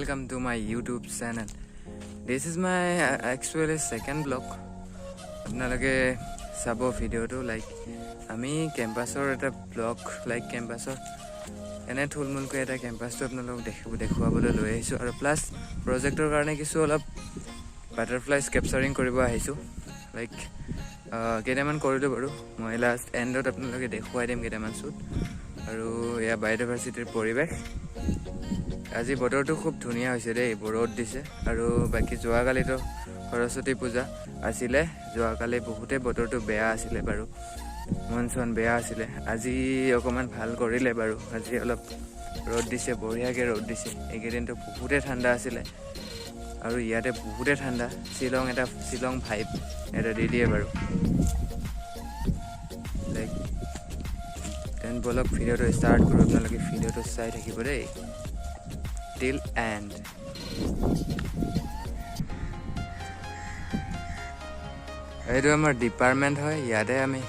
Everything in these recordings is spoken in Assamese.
welcome to my YouTube channel. This is my actually second vlog. Apnalage sabo video to like ami campus or eta vlog like campus or ene thulmul ko eta campus to apnalok dekhuabole loi aisu aru plus projector karone kisu olap butterflies capturing koribo aisu like kedaman korilu baru moi last end ot apnaloke dekhuai dem kedaman shoot aru ya biodiversity poribesh আজি বতৰটো খুব ধুনিয়া হৈছে ৰে বৰদ দিছে আৰু বাকি জোৱা কালি তো সৰস্বতী পূজা আছিলে জোৱা কালি বহুতে বতৰটো বেয়া আছিলে বাৰু মনসুন বেয়া আছিলে আজি অকমান ভাল কৰিলে বাৰু আজি অলপ ৰদ দিছে বঢ়িয়াকে ৰদ দিছে এইকেদিনটো বহুতে ঠাণ্ডা আছিলে আৰু ইয়াতে বহুতে ঠাণ্ডা শিলং ভাইব এটা দি দিয়ে বাৰু লাইক দেন বলক ভিডিওটো স্টাৰ্ট কৰো আপোনালোকে ভিডিওটো চাই থাকিব দেই till end. Edu amar department hoy yade ami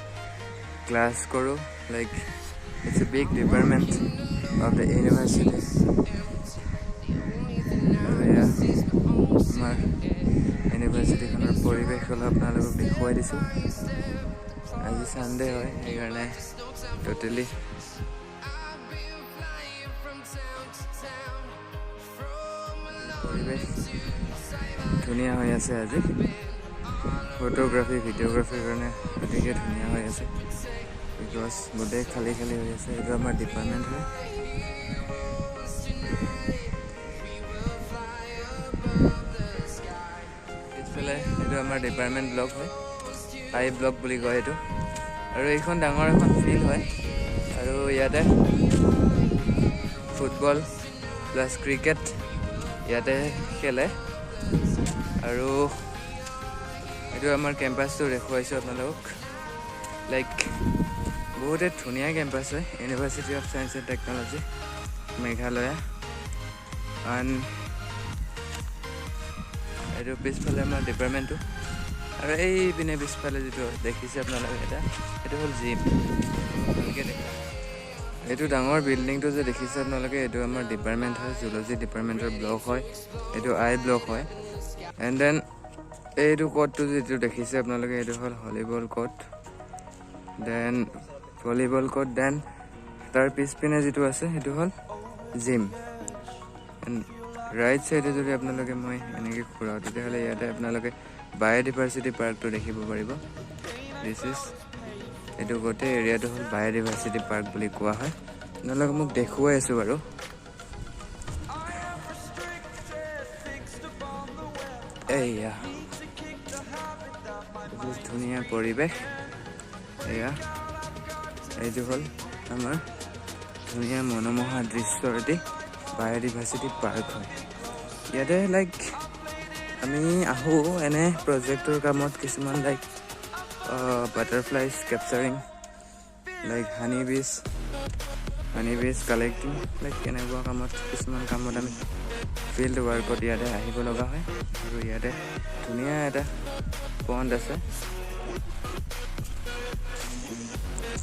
class koru like it's a big department of the university. Yeah, amar university konar poribesh hol apnalok dekhuai disu. Aji Sunday hoy ei karone totally ধুনিয়া হৈ আছে আজি ফটোগ্ৰাফি ভিডিওগ্ৰাফি কাৰণে অতিকে ধুনিয়া হৈ আছে বিকজ গোটেই খালি খালি হৈ আছে এইটো আমাৰ ডিপাৰ্টমেণ্ট হয় পিছফালে এইটো আমাৰ ডিপাৰ্টমেণ্ট ব্লক হয় আই ব্লক বুলি কয় এইটো আৰু এইখন ডাঙৰ এখন ফিল্ড হয় আৰু ইয়াতে ফুটবল প্লাছ ক্ৰিকেট ইয়াতে খেলে আৰু এইটো আমাৰ কেম্পাছটো দেখুৱাইছো আপোনালোকক লাইক বহুতে ধুনীয়া কেম্পাছ হয় university of science and technology Meghalaya and এইটো পিছফালে আমাৰ ডিপাৰ্টমেণ্টটো আৰু এই পিনে পিছফালে যিটো দেখিছে আপোনালোকে এইটো হ'ল জিম ভালকৈ দেখি এইটো ডাঙৰ বিল্ডিংটো যে দেখিছে আপোনালোকে এইটো আমাৰ ডিপাৰ্টমেণ্ট হয় জুলজি ডিপাৰ্টমেণ্টৰ ব্লক হয় এইটো আই ব্লক হয় এণ্ড দেন এইটো কোডটো যিটো দেখিছে আপোনালোকে এইটো হ'ল volleyball code then volleyball code then তাৰ পিছপিনে যিটো আছে সেইটো হ'ল জিম এণ্ড ৰাইট চাইডে যদি আপোনালোকে মই এনেকৈ ঘূৰাওঁ তেতিয়াহ'লে ইয়াতে আপোনালোকে বায়'ডাইভাৰ্চিটি পাৰ্কটো দেখিব পাৰিব দিছ ইজ এইটো গোটেই এৰিয়াটো হ'ল বায়'ডাইভাৰ্চিটি পাৰ্ক বুলি কোৱা হয় আপোনালোকে মোক দেখুৱাই আছোঁ বাৰু এয়া বহুত ধুনীয়া পৰিৱেশ এয়া এইটো হ'ল আমাৰ ধুনীয়া মনোমোহা দৃশ্য এটি বায়'ডাইভাৰ্চিটি পাৰ্ক হয় ইয়াতে লাইক আমি আহোঁ এনে প্ৰজেক্টৰ কামত কিছুমান like butterflies capturing like honeybees collecting like কেনেকুৱা কামত কিছুমান কামত আমি ফিল্ড ৱাৰ্কত ইয়াতে আহিব লগা হয় আৰু ইয়াতে ধুনীয়া এটা পণ্ড আছে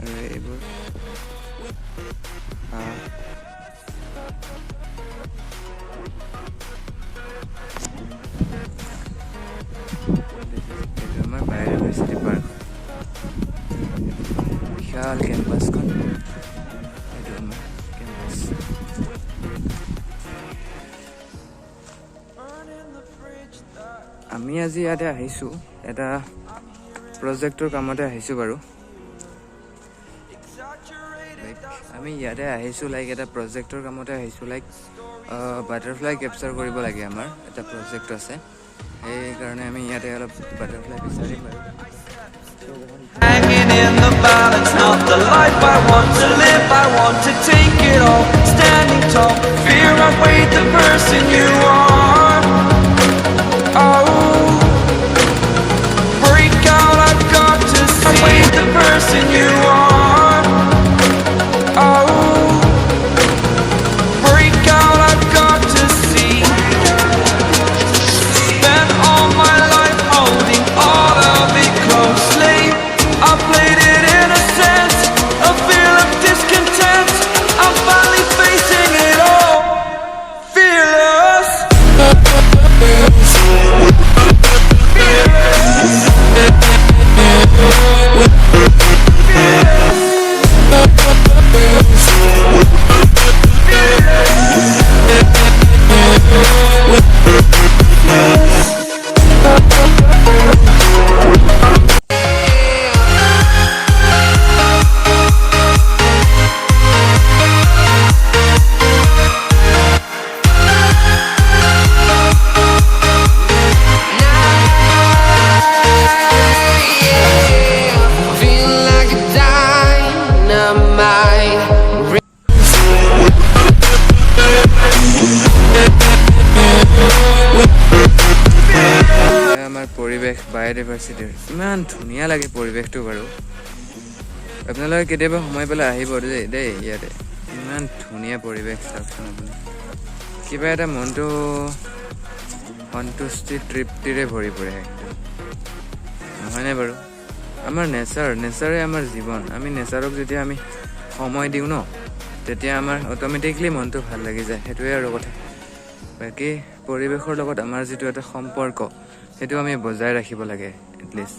আৰু এইবোৰ আমাৰ বায়'ডাইভাৰ্চিটি পাৰ্ক বিশাল কেম্পাছখন এইটো আমাৰ কেম্পাছ আমি আজি ইয়াতে আহিছোঁ এটা প্ৰজেক্টৰ কামতে আহিছোঁ বাৰু আমি ইয়াতে আহিছোঁ লাইক এটা প্ৰজেক্টৰ কামতে আহিছোঁ লাইক বাটাৰফ্লাই কেপচাৰ কৰিব লাগে আমাৰ এটা প্ৰজেক্ট আছে সেইকাৰণে আমি ইয়াতে অলপ বাটাৰফ্লাই বিচাৰিম বাৰু Hanging in the balance, not the life I want to live. I want to take it all, standing tall. Fear outweighed the person you are. Oh, break out, I've got to see. Outweighed the person you are. Oh, break out, I've got to see. Spent all my life holding all of it closely. I played it innocent, a feel of discontent. I'm finally facing it all, fearless. বায়'ডাইভাৰ্চিটিৰ ইমান ধুনীয়া লাগে পৰিৱেশটো বাৰু আপোনালোকে কেতিয়াবা সময় পেলাই আহিব দেই ইয়াতে ইমান ধুনীয়া পৰিৱেশ চাওকচোন আপুনি কিবা এটা মনটো সন্তুষ্টি তৃপ্তিৰে ভৰি পৰে একদম নহয়নে বাৰু আমাৰ নেচাৰে আমাৰ জীৱন আমি নেচাৰক যেতিয়া আমি সময় দিওঁ ন তেতিয়া আমাৰ অট'মেটিকলি মনটো ভাল লাগি যায় সেইটোৱে আৰু কথা বাকী পৰিৱেশৰ লগত আমাৰ যিটো এটা সম্পৰ্ক সেইটো আমি বজাই ৰাখিব লাগে এটলিষ্ট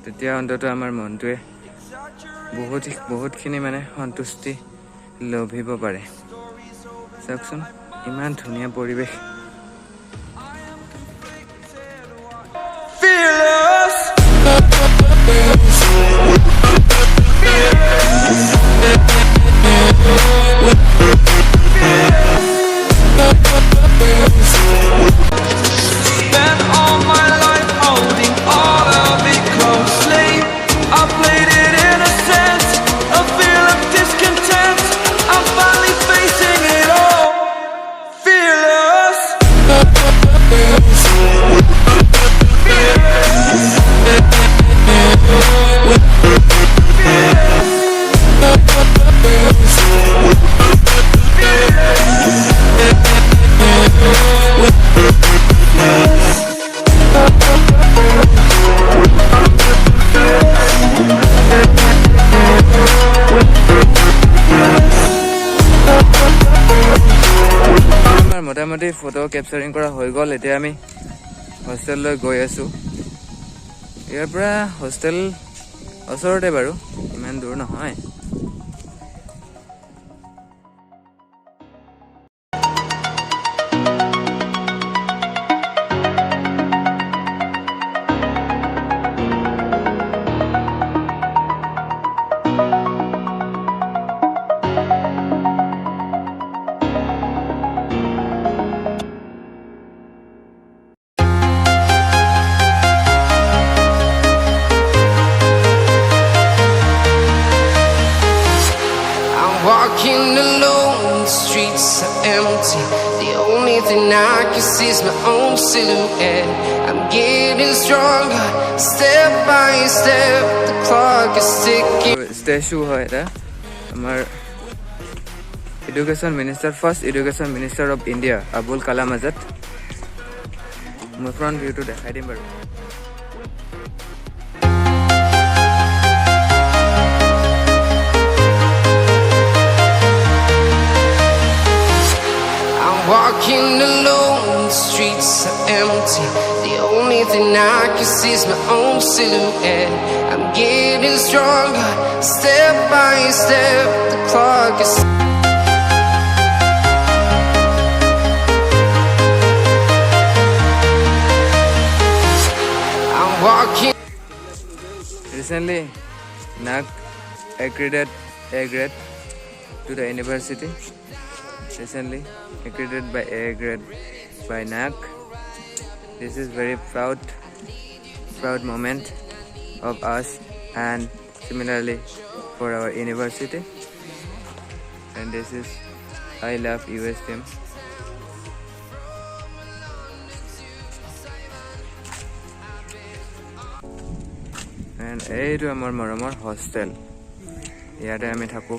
তেতিয়া অন্তত আমাৰ মনটোৱে বহুতখিনি মানে সন্তুষ্টি লভিব পাৰে চাওকচোন ইমান ধুনীয়া পৰিৱেশ মোটামুটি ফটো কেপচাৰিং কৰা হৈ গ'ল এতিয়া আমি হোষ্টেললৈ গৈ আছোঁ ইয়াৰ পৰা হোষ্টেল ওচৰতে বাৰু ইমান দূৰ নহয় Walking alone, the streets are empty. The only thing I can see is my own silhouette. I'm getting stronger, step by step. The clock is ticking. Statue হয় এটা আমাৰ education minister first education minister of India Abul Kalam Azad মই ফ্ৰণ্ট ভিউটো দেখাই দিম বাৰু Walking alone, the streets are empty. The only thing I can see is my own silhouette. I'm getting stronger, step by step. The clock is. I'm walking. Recently, NAC accredited A grade to the university. Recently accredited by A grade by NAC. This is very proud moment of us and similarly for our university. And this is I love USTM. And এইটো আমাৰ মৰমৰ হোষ্টেল ইয়াতে আমি থাকো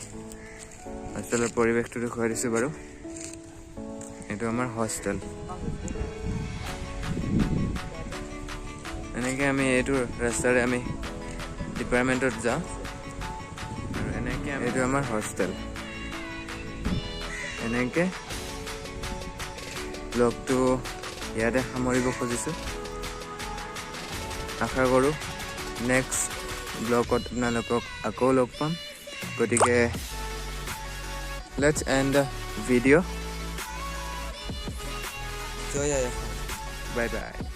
হোষ্টেলৰ পৰিৱেশটো দেখুৱাই দিছোঁ বাৰু এইটো আমাৰ হোষ্টেল এনেকৈ আমি এইটো ৰাস্তাৰে আমি ডিপাৰ্টমেণ্টত যাওঁ আৰু এনেকৈ এইটো আমাৰ হোষ্টেল এনেকৈ ব্লগটো ইয়াতে সামৰিব খুজিছোঁ আশা কৰোঁ নেক্সট ব্লগত আপোনালোকক আকৌ লগ পাম গতিকে let's end the video. Bye bye.